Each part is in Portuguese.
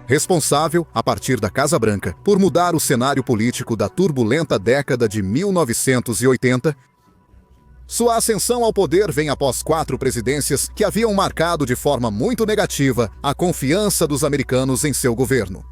responsável, a partir da Casa Branca, por mudar o cenário político da turbulenta década de 1980. Sua ascensão ao poder vem após 4 presidências que haviam marcado de forma muito negativa a confiança dos americanos em seu governo.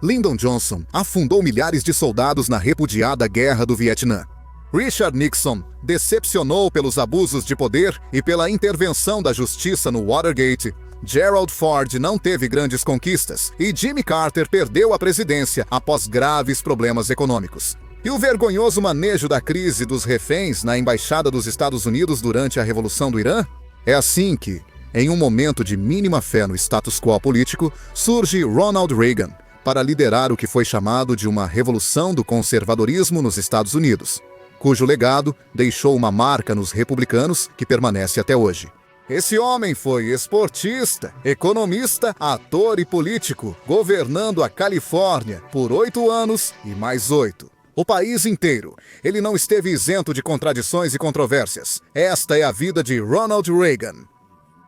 Lyndon Johnson afundou milhares de soldados na repudiada Guerra do Vietnã. Richard Nixon decepcionou pelos abusos de poder e pela intervenção da justiça no Watergate. Gerald Ford não teve grandes conquistas e Jimmy Carter perdeu a presidência após graves problemas econômicos. E o vergonhoso manejo da crise dos reféns na Embaixada dos Estados Unidos durante a Revolução do Irã? É assim que, em um momento de mínima fé no status quo político, surge Ronald Reagan para liderar o que foi chamado de uma revolução do conservadorismo nos Estados Unidos, cujo legado deixou uma marca nos republicanos que permanece até hoje. Esse homem foi esportista, economista, ator e político, governando a Califórnia por 8 anos e mais 8. O país inteiro. Ele não esteve isento de contradições e controvérsias. Esta é a vida de Ronald Reagan.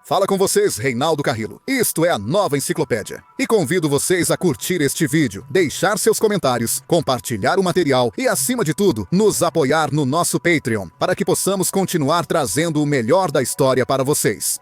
Fala com vocês, Reinaldo Carrillo. Isto é a Nova Enciclopédia. E convido vocês a curtir este vídeo, deixar seus comentários, compartilhar o material e, acima de tudo, nos apoiar no nosso Patreon, para que possamos continuar trazendo o melhor da história para vocês.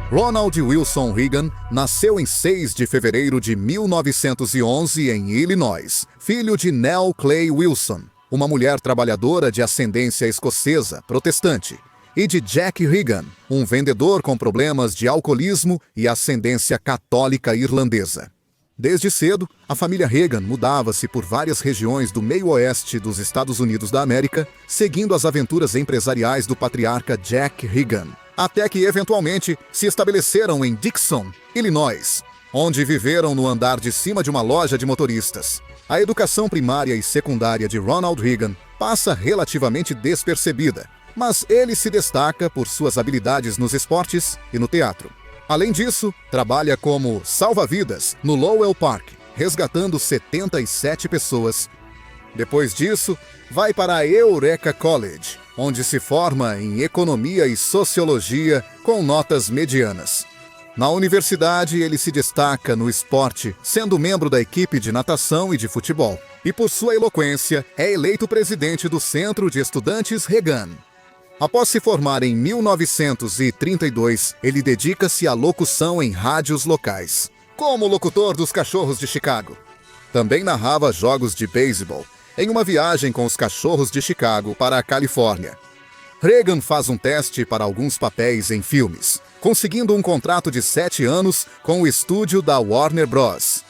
Ronald Wilson Reagan nasceu em 6 de fevereiro de 1911 em Illinois, filho de Nell Clay Wilson, uma mulher trabalhadora de ascendência escocesa, protestante, e de Jack Reagan, um vendedor com problemas de alcoolismo e ascendência católica irlandesa. Desde cedo, a família Reagan mudava-se por várias regiões do meio-oeste dos Estados Unidos da América, seguindo as aventuras empresariais do patriarca Jack Reagan, até que eventualmente se estabeleceram em Dixon, Illinois, onde viveram no andar de cima de uma loja de motoristas. A educação primária e secundária de Ronald Reagan passa relativamente despercebida, mas ele se destaca por suas habilidades nos esportes e no teatro. Além disso, trabalha como salva-vidas no Lowell Park, resgatando 77 pessoas. Depois disso, vai para a Eureka College, onde se forma em Economia e Sociologia com notas medianas. Na universidade, ele se destaca no esporte, sendo membro da equipe de natação e de futebol. E por sua eloquência, é eleito presidente do Centro de Estudantes Reagan. Após se formar em 1932, ele dedica-se à locução em rádios locais, como locutor dos Cachorros de Chicago. Também narrava jogos de beisebol, em uma viagem com os Cachorros de Chicago para a Califórnia. Reagan faz um teste para alguns papéis em filmes, conseguindo um contrato de 7 anos com o estúdio da Warner Bros.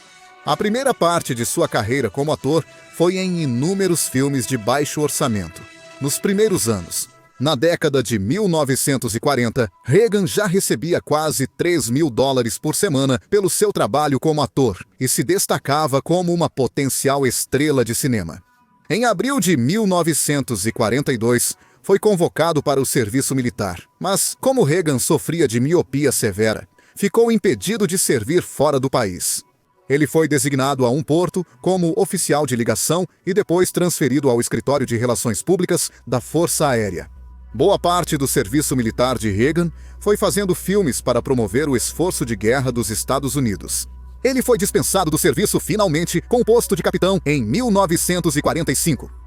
A primeira parte de sua carreira como ator foi em inúmeros filmes de baixo orçamento. Nos primeiros anos, na década de 1940, Reagan já recebia quase $3.000 por semana pelo seu trabalho como ator e se destacava como uma potencial estrela de cinema. Em abril de 1942, foi convocado para o serviço militar, mas, como Reagan sofria de miopia severa, ficou impedido de servir fora do país. Ele foi designado a um porto como oficial de ligação e depois transferido ao Escritório de Relações Públicas da Força Aérea. Boa parte do serviço militar de Reagan foi fazendo filmes para promover o esforço de guerra dos Estados Unidos. Ele foi dispensado do serviço finalmente com o posto de capitão em 1945.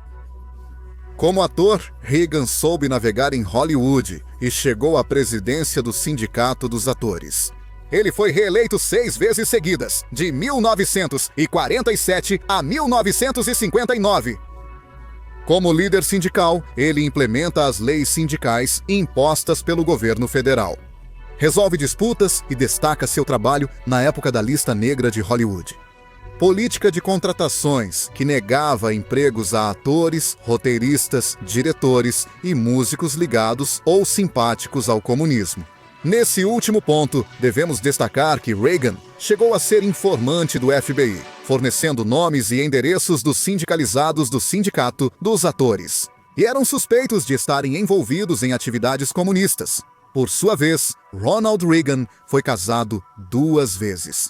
Como ator, Reagan soube navegar em Hollywood e chegou à presidência do Sindicato dos Atores. Ele foi reeleito 6 vezes seguidas, de 1947 a 1959. Como líder sindical, ele implementa as leis sindicais impostas pelo governo federal. Resolve disputas e destaca seu trabalho na época da lista negra de Hollywood. Política de contratações, que negava empregos a atores, roteiristas, diretores e músicos ligados ou simpáticos ao comunismo. Nesse último ponto, devemos destacar que Reagan chegou a ser informante do FBI, fornecendo nomes e endereços dos sindicalizados do Sindicato dos Atores, e eram suspeitos de estarem envolvidos em atividades comunistas. Por sua vez, Ronald Reagan foi casado 2 vezes.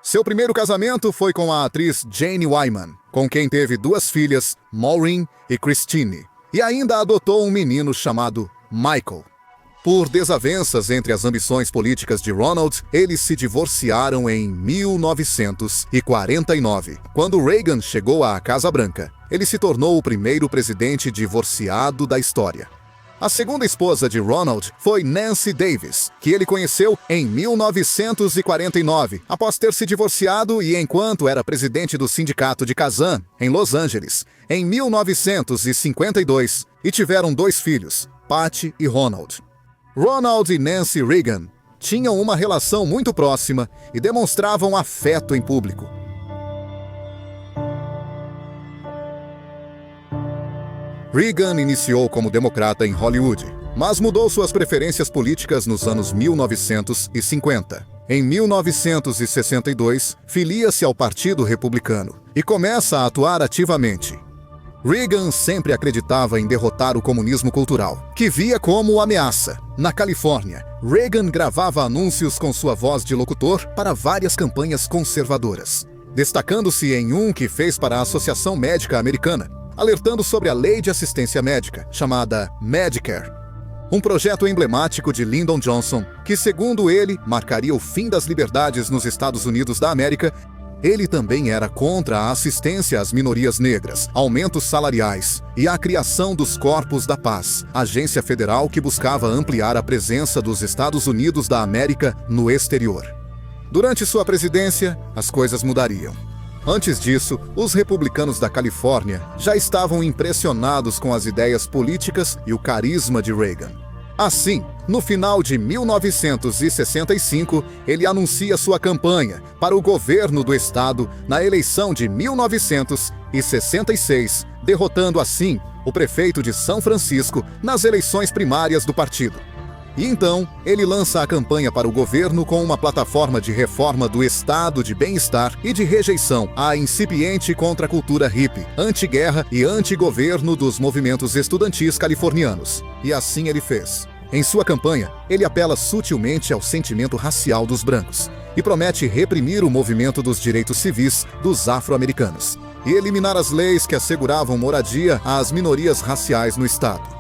Seu primeiro casamento foi com a atriz Jane Wyman, com quem teve 2 filhas, Maureen e Christine, e ainda adotou um menino chamado Michael. Por desavenças entre as ambições políticas de Ronald, eles se divorciaram em 1949. Quando Reagan chegou à Casa Branca, ele se tornou o primeiro presidente divorciado da história. A segunda esposa de Ronald foi Nancy Davis, que ele conheceu em 1949, após ter se divorciado e enquanto era presidente do sindicato de Kazan, em Los Angeles, em 1952, e tiveram 2 filhos, Patty e Ronald. Ronald e Nancy Reagan tinham uma relação muito próxima e demonstravam afeto em público. Reagan iniciou como democrata em Hollywood, mas mudou suas preferências políticas nos anos 1950. Em 1962, filia-se ao Partido Republicano e começa a atuar ativamente. Reagan sempre acreditava em derrotar o comunismo cultural, que via como ameaça. Na Califórnia, Reagan gravava anúncios com sua voz de locutor para várias campanhas conservadoras, destacando-se em um que fez para a Associação Médica Americana, alertando sobre a lei de assistência médica, chamada Medicare. Um projeto emblemático de Lyndon Johnson, que, segundo ele, marcaria o fim das liberdades nos Estados Unidos da América. Ele também era contra a assistência às minorias negras, aumentos salariais e a criação dos Corpos da Paz, agência federal que buscava ampliar a presença dos Estados Unidos da América no exterior. Durante sua presidência, as coisas mudariam. Antes disso, os republicanos da Califórnia já estavam impressionados com as ideias políticas e o carisma de Reagan. Assim, no final de 1965, ele anuncia sua campanha para o governo do estado na eleição de 1966, derrotando assim o prefeito de São Francisco nas eleições primárias do partido. E então, ele lança a campanha para o governo com uma plataforma de reforma do estado de bem-estar e de rejeição à incipiente contracultura hippie, anti-guerra e anti-governo dos movimentos estudantis californianos. E assim ele fez. Em sua campanha, ele apela sutilmente ao sentimento racial dos brancos e promete reprimir o movimento dos direitos civis dos afro-americanos e eliminar as leis que asseguravam moradia às minorias raciais no estado.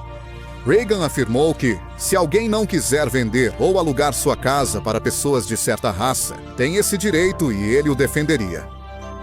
Reagan afirmou que, se alguém não quiser vender ou alugar sua casa para pessoas de certa raça, tem esse direito e ele o defenderia.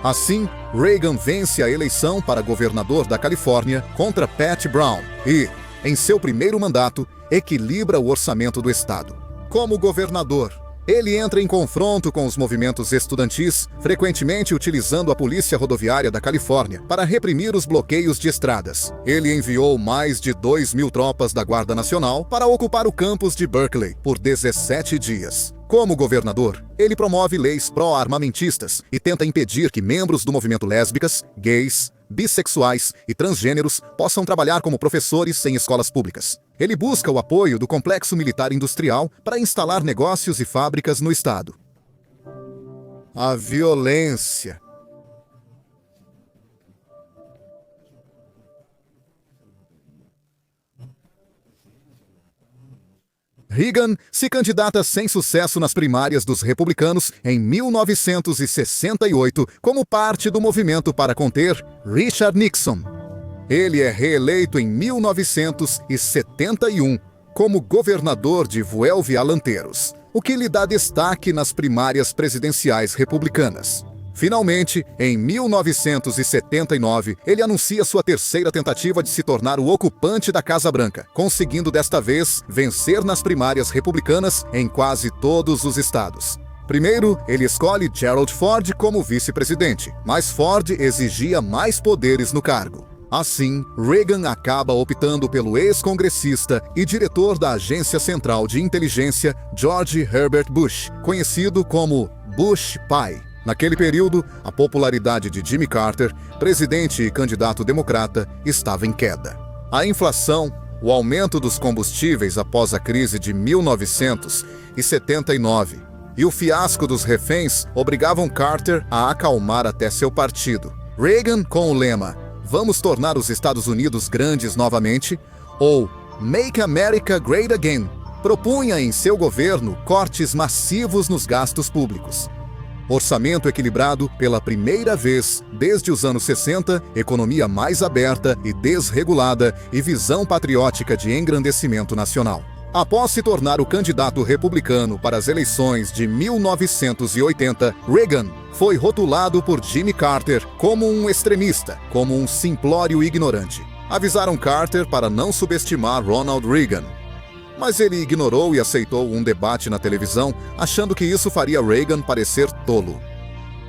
Assim, Reagan vence a eleição para governador da Califórnia contra Pat Brown e, em seu primeiro mandato, equilibra o orçamento do estado. Como governador, ele entra em confronto com os movimentos estudantis, frequentemente utilizando a Polícia Rodoviária da Califórnia para reprimir os bloqueios de estradas. Ele enviou mais de 2.000 tropas da Guarda Nacional para ocupar o campus de Berkeley por 17 dias. Como governador, ele promove leis pró-armamentistas e tenta impedir que membros do movimento lésbicas, gays, bissexuais e transgêneros possam trabalhar como professores em escolas públicas. Ele busca o apoio do complexo militar industrial para instalar negócios e fábricas no estado. A violência. Reagan se candidata sem sucesso nas primárias dos republicanos em 1968 como parte do movimento para conter Richard Nixon. Ele é reeleito em 1971 como governador de Vuelve-Alanteiros, o que lhe dá destaque nas primárias presidenciais republicanas. Finalmente, em 1979, ele anuncia sua terceira tentativa de se tornar o ocupante da Casa Branca, conseguindo desta vez vencer nas primárias republicanas em quase todos os estados. Primeiro, ele escolhe Gerald Ford como vice-presidente, mas Ford exigia mais poderes no cargo. Assim, Reagan acaba optando pelo ex-congressista e diretor da Agência Central de Inteligência, George Herbert Bush, conhecido como Bush Pai. Naquele período, a popularidade de Jimmy Carter, presidente e candidato democrata, estava em queda. A inflação, o aumento dos combustíveis após a crise de 1979 e o fiasco dos reféns obrigavam Carter a acalmar até seu partido. Reagan, com o lema "Vamos tornar os Estados Unidos grandes novamente", ou "Make America Great Again", propunha em seu governo cortes massivos nos gastos públicos. Orçamento equilibrado pela primeira vez desde os anos 60, economia mais aberta e desregulada e visão patriótica de engrandecimento nacional. Após se tornar o candidato republicano para as eleições de 1980, Reagan foi rotulado por Jimmy Carter como um extremista, como um simplório ignorante. Avisaram Carter para não subestimar Ronald Reagan. Mas ele ignorou e aceitou um debate na televisão, achando que isso faria Reagan parecer tolo.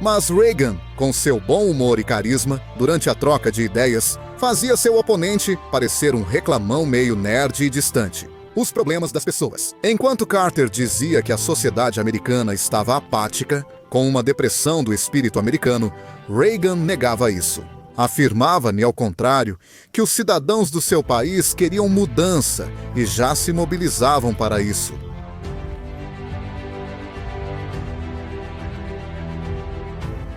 Mas Reagan, com seu bom humor e carisma, durante a troca de ideias, fazia seu oponente parecer um reclamão meio nerd e distante. Os problemas das pessoas. Enquanto Carter dizia que a sociedade americana estava apática, com uma depressão do espírito americano, Reagan negava isso. Afirmava-lhe, ao contrário, que os cidadãos do seu país queriam mudança e já se mobilizavam para isso.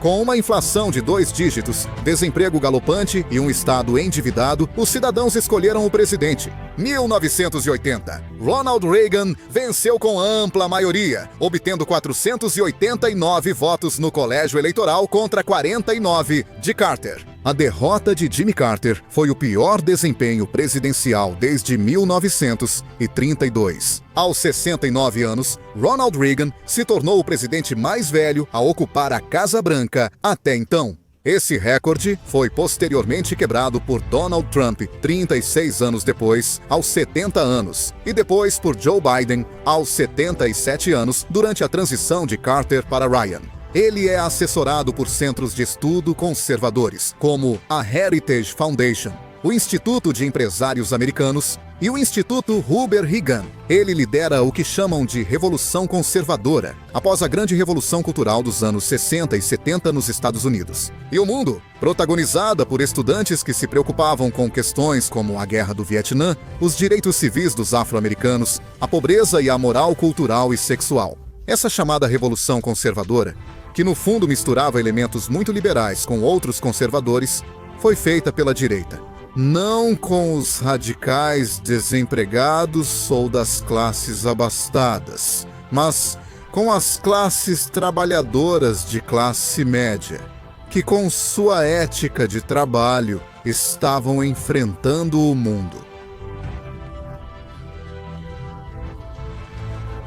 Com uma inflação de 2 dígitos, desemprego galopante e um estado endividado, os cidadãos escolheram o presidente. 1980. Ronald Reagan venceu com ampla maioria, obtendo 489 votos no colégio eleitoral contra 49 de Carter. A derrota de Jimmy Carter foi o pior desempenho presidencial desde 1932. Aos 69 anos, Ronald Reagan se tornou o presidente mais velho a ocupar a Casa Branca até então. Esse recorde foi posteriormente quebrado por Donald Trump 36 anos depois, aos 70 anos, e depois por Joe Biden, aos 77 anos, durante a transição de Carter para Ryan. Ele é assessorado por centros de estudo conservadores, como a Heritage Foundation, o Instituto de Empresários Americanos e o Instituto Hoover Reagan. Ele lidera o que chamam de Revolução Conservadora, após a grande revolução cultural dos anos 60 e 70 nos Estados Unidos. E o mundo, protagonizada por estudantes que se preocupavam com questões como a Guerra do Vietnã, os direitos civis dos afro-americanos, a pobreza e a moral cultural e sexual. Essa chamada Revolução Conservadora, que no fundo misturava elementos muito liberais com outros conservadores, foi feita pela direita. Não com os radicais desempregados ou das classes abastadas, mas com as classes trabalhadoras de classe média, que com sua ética de trabalho estavam enfrentando o mundo.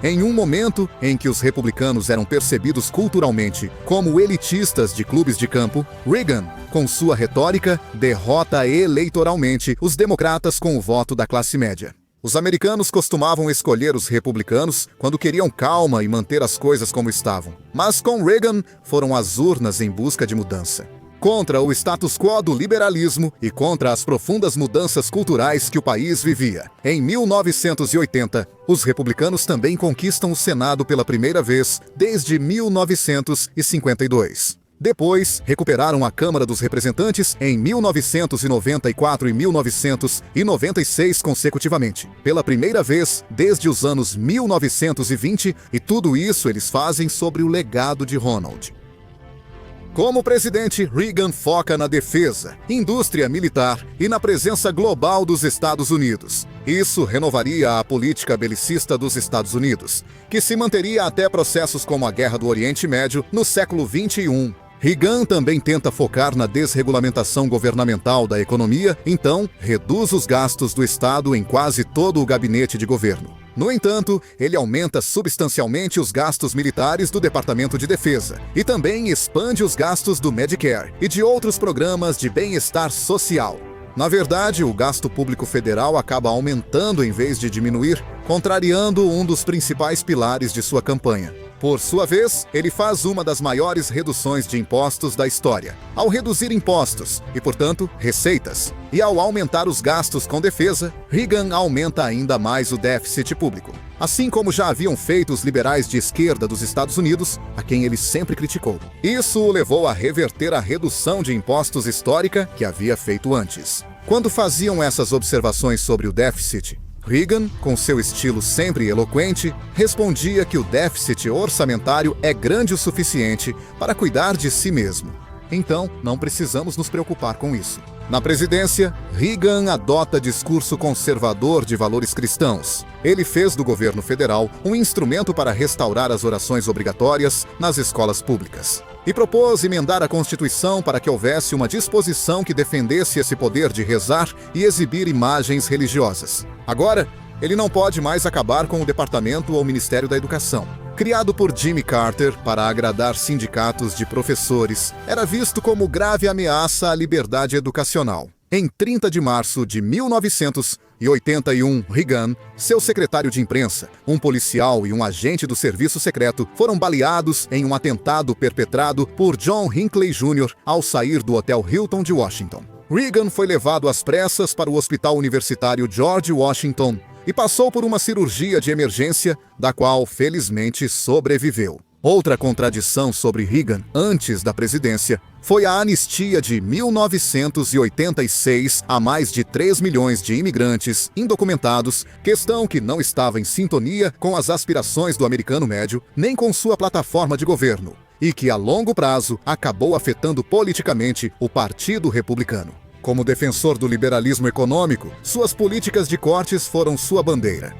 Em um momento em que os republicanos eram percebidos culturalmente como elitistas de clubes de campo, Reagan, com sua retórica, derrota eleitoralmente os democratas com o voto da classe média. Os americanos costumavam escolher os republicanos quando queriam calma e manter as coisas como estavam. Mas com Reagan foram às urnas em busca de mudança. Contra o status quo do liberalismo e contra as profundas mudanças culturais que o país vivia. Em 1980, os republicanos também conquistam o Senado pela primeira vez desde 1952. Depois, recuperaram a Câmara dos Representantes em 1994 e 1996 consecutivamente, pela primeira vez desde os anos 1920, e tudo isso eles fazem sobre o legado de Ronald. Como presidente, Reagan foca na defesa, indústria militar e na presença global dos Estados Unidos. Isso renovaria a política belicista dos Estados Unidos, que se manteria até processos como a Guerra do Oriente Médio no século XXI. Reagan também tenta focar na desregulamentação governamental da economia, então reduz os gastos do Estado em quase todo o gabinete de governo. No entanto, ele aumenta substancialmente os gastos militares do Departamento de Defesa e também expande os gastos do Medicare e de outros programas de bem-estar social. Na verdade, o gasto público federal acaba aumentando em vez de diminuir, contrariando um dos principais pilares de sua campanha. Por sua vez, ele faz uma das maiores reduções de impostos da história, ao reduzir impostos e, portanto, receitas. E ao aumentar os gastos com defesa, Reagan aumenta ainda mais o déficit público. Assim como já haviam feito os liberais de esquerda dos Estados Unidos, a quem ele sempre criticou. Isso o levou a reverter a redução de impostos histórica que havia feito antes. Quando faziam essas observações sobre o déficit, Reagan, com seu estilo sempre eloquente, respondia que o déficit orçamentário é grande o suficiente para cuidar de si mesmo. Então, não precisamos nos preocupar com isso. Na presidência, Reagan adota discurso conservador de valores cristãos. Ele fez do governo federal um instrumento para restaurar as orações obrigatórias nas escolas públicas. E propôs emendar a Constituição para que houvesse uma disposição que defendesse esse poder de rezar e exibir imagens religiosas. Agora, Ele não pode mais acabar com o departamento ou Ministério da Educação. Criado por Jimmy Carter para agradar sindicatos de professores, era visto como grave ameaça à liberdade educacional. Em 30 de março de 1981, Reagan, seu secretário de imprensa, um policial e um agente do serviço secreto foram baleados em um atentado perpetrado por John Hinckley Jr. ao sair do Hotel Hilton de Washington. Reagan foi levado às pressas para o Hospital Universitário George Washington e passou por uma cirurgia de emergência, da qual felizmente sobreviveu. Outra contradição sobre Reagan antes da presidência foi a anistia de 1986 a mais de 3 milhões de imigrantes indocumentados, questão que não estava em sintonia com as aspirações do americano médio, nem com sua plataforma de governo, e que a longo prazo acabou afetando politicamente o Partido Republicano. Como defensor do liberalismo econômico, suas políticas de cortes foram sua bandeira.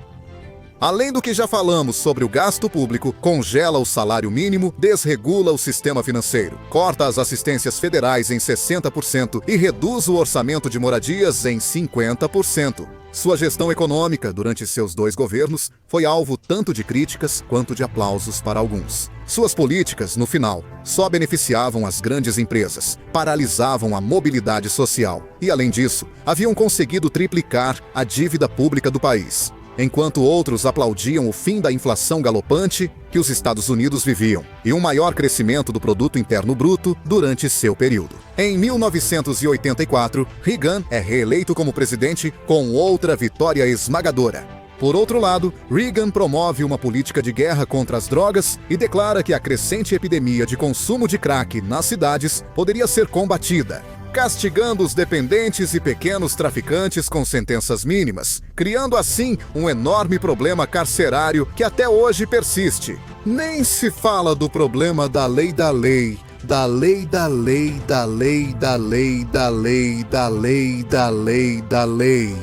Além do que já falamos sobre o gasto público, congela o salário mínimo, desregula o sistema financeiro, corta as assistências federais em 60% e reduz o orçamento de moradias em 50%. Sua gestão econômica durante seus 2 governos foi alvo tanto de críticas quanto de aplausos para alguns. Suas políticas, no final, só beneficiavam as grandes empresas, paralisavam a mobilidade social e, além disso, haviam conseguido triplicar a dívida pública do país, enquanto outros aplaudiam o fim da inflação galopante que os Estados Unidos viviam e um maior crescimento do produto interno bruto durante seu período. Em 1984, Reagan é reeleito como presidente com outra vitória esmagadora. Por outro lado, Reagan promove uma política de guerra contra as drogas e declara que a crescente epidemia de consumo de crack nas cidades poderia ser combatida, castigando os dependentes e pequenos traficantes com sentenças mínimas, criando assim um enorme problema carcerário que até hoje persiste. Nem se fala do problema da lei da lei, da lei da lei, da lei da lei, da lei da lei, da lei da lei.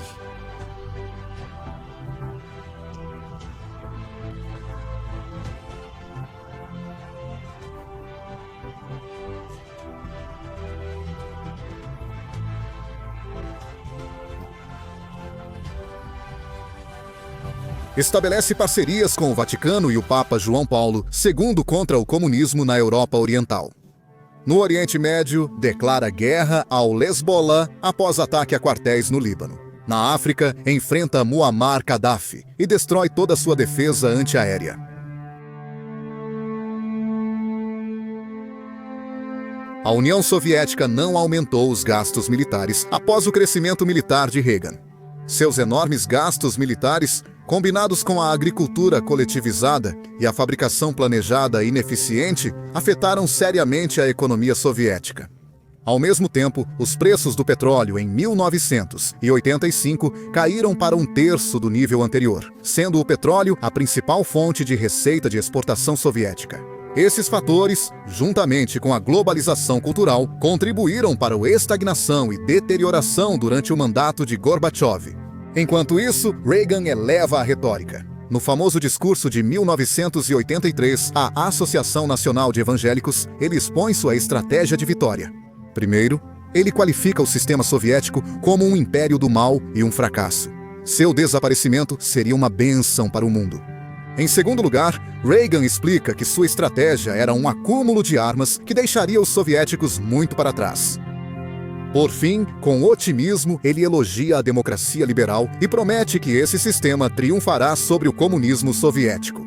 Estabelece parcerias com o Vaticano e o Papa João Paulo II contra o comunismo na Europa Oriental. No Oriente Médio, declara guerra ao Hezbollah após ataque a quartéis no Líbano. Na África, enfrenta Muammar Gaddafi e destrói toda a sua defesa antiaérea. A União Soviética não aumentou os gastos militares após o crescimento militar de Reagan. Seus enormes gastos militares, combinados com a agricultura coletivizada e a fabricação planejada ineficiente, afetaram seriamente a economia soviética. Ao mesmo tempo, os preços do petróleo em 1985 caíram para 1/3 do nível anterior, sendo o petróleo a principal fonte de receita de exportação soviética. Esses fatores, juntamente com a globalização cultural, contribuíram para a estagnação e deterioração durante o mandato de Gorbachev. Enquanto isso, Reagan eleva a retórica. No famoso discurso de 1983 à Associação Nacional de Evangélicos, ele expõe sua estratégia de vitória. Primeiro, ele qualifica o sistema soviético como um império do mal e um fracasso. Seu desaparecimento seria uma bênção para o mundo. Em segundo lugar, Reagan explica que sua estratégia era um acúmulo de armas que deixaria os soviéticos muito para trás. Por fim, com otimismo, ele elogia a democracia liberal e promete que esse sistema triunfará sobre o comunismo soviético.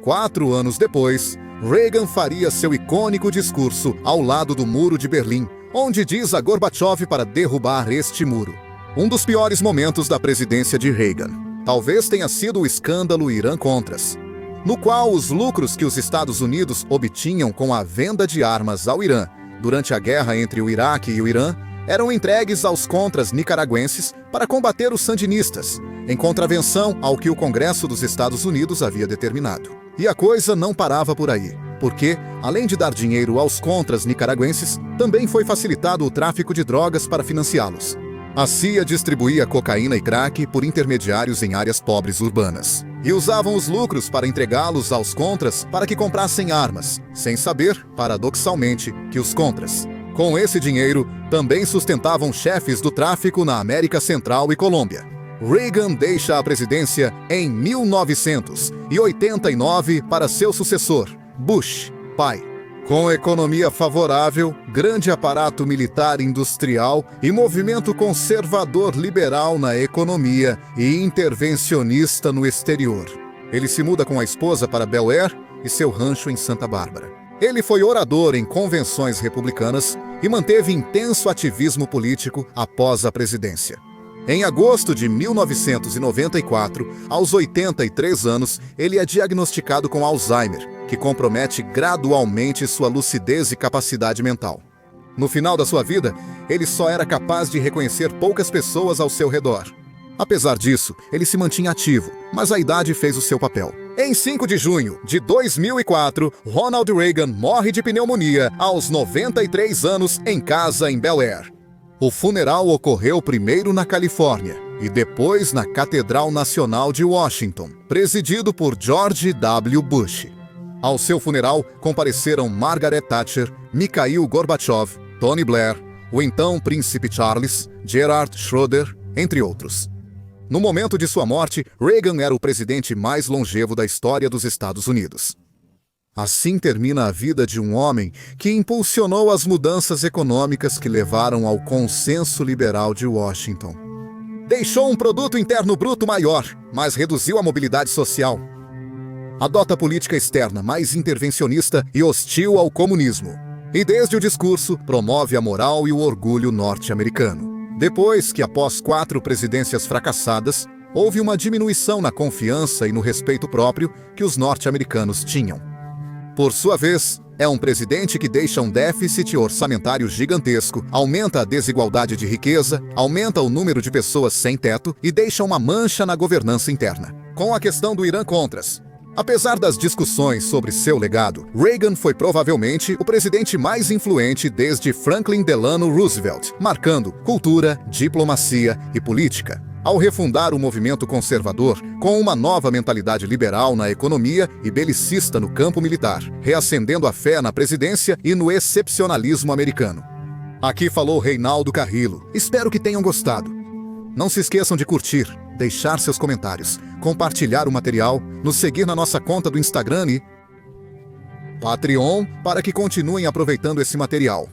4 anos depois, Reagan faria seu icônico discurso ao lado do Muro de Berlim, onde diz a Gorbachev para derrubar este muro. Um dos piores momentos da presidência de Reagan talvez tenha sido o escândalo Irã-Contras, no qual os lucros que os Estados Unidos obtinham com a venda de armas ao Irã durante a guerra entre o Iraque e o Irã eram entregues aos contras nicaragüenses para combater os sandinistas, em contravenção ao que o Congresso dos Estados Unidos havia determinado. E a coisa não parava por aí, porque, além de dar dinheiro aos contras nicaragüenses, também foi facilitado o tráfico de drogas para financiá-los. A CIA distribuía cocaína e crack por intermediários em áreas pobres urbanas e usavam os lucros para entregá-los aos contras para que comprassem armas, sem saber, paradoxalmente, que os contras, com esse dinheiro, também sustentavam chefes do tráfico na América Central e Colômbia. Reagan deixa a presidência em 1989 para seu sucessor, Bush, pai. Com economia favorável, grande aparato militar industrial e movimento conservador liberal na economia e intervencionista no exterior. Ele se muda com a esposa para Bel Air e seu rancho em Santa Bárbara. Ele foi orador em convenções republicanas e manteve intenso ativismo político após a presidência. Em agosto de 1994, aos 83 anos, ele é diagnosticado com Alzheimer, que compromete gradualmente sua lucidez e capacidade mental. No final da sua vida, ele só era capaz de reconhecer poucas pessoas ao seu redor. Apesar disso, ele se mantinha ativo, mas a idade fez o seu papel. Em 5 de junho de 2004, Ronald Reagan morre de pneumonia aos 93 anos em casa em Bel Air. O funeral ocorreu primeiro na Califórnia e depois na Catedral Nacional de Washington, presidido por George W. Bush. Ao seu funeral compareceram Margaret Thatcher, Mikhail Gorbachev, Tony Blair, o então príncipe Charles, Gerhard Schroeder, entre outros. No momento de sua morte, Reagan era o presidente mais longevo da história dos Estados Unidos. Assim termina a vida de um homem que impulsionou as mudanças econômicas que levaram ao consenso liberal de Washington. Deixou um produto interno bruto maior, mas reduziu a mobilidade social. Adota política externa mais intervencionista e hostil ao comunismo. E desde o discurso, promove a moral e o orgulho norte-americano. Depois que, após 4 presidências fracassadas, houve uma diminuição na confiança e no respeito próprio que os norte-americanos tinham. Por sua vez, é um presidente que deixa um déficit orçamentário gigantesco, aumenta a desigualdade de riqueza, aumenta o número de pessoas sem teto e deixa uma mancha na governança interna. Com a questão do Irã-Contras. Apesar das discussões sobre seu legado, Reagan foi provavelmente o presidente mais influente desde Franklin Delano Roosevelt, marcando cultura, diplomacia e política. Ao refundar o movimento conservador com uma nova mentalidade liberal na economia e belicista no campo militar, reacendendo a fé na presidência e no excepcionalismo americano. Aqui falou Reinaldo Carrillo. Espero que tenham gostado. Não se esqueçam de curtir, deixar seus comentários, compartilhar o material, nos seguir na nossa conta do Instagram e Patreon para que continuem aproveitando esse material.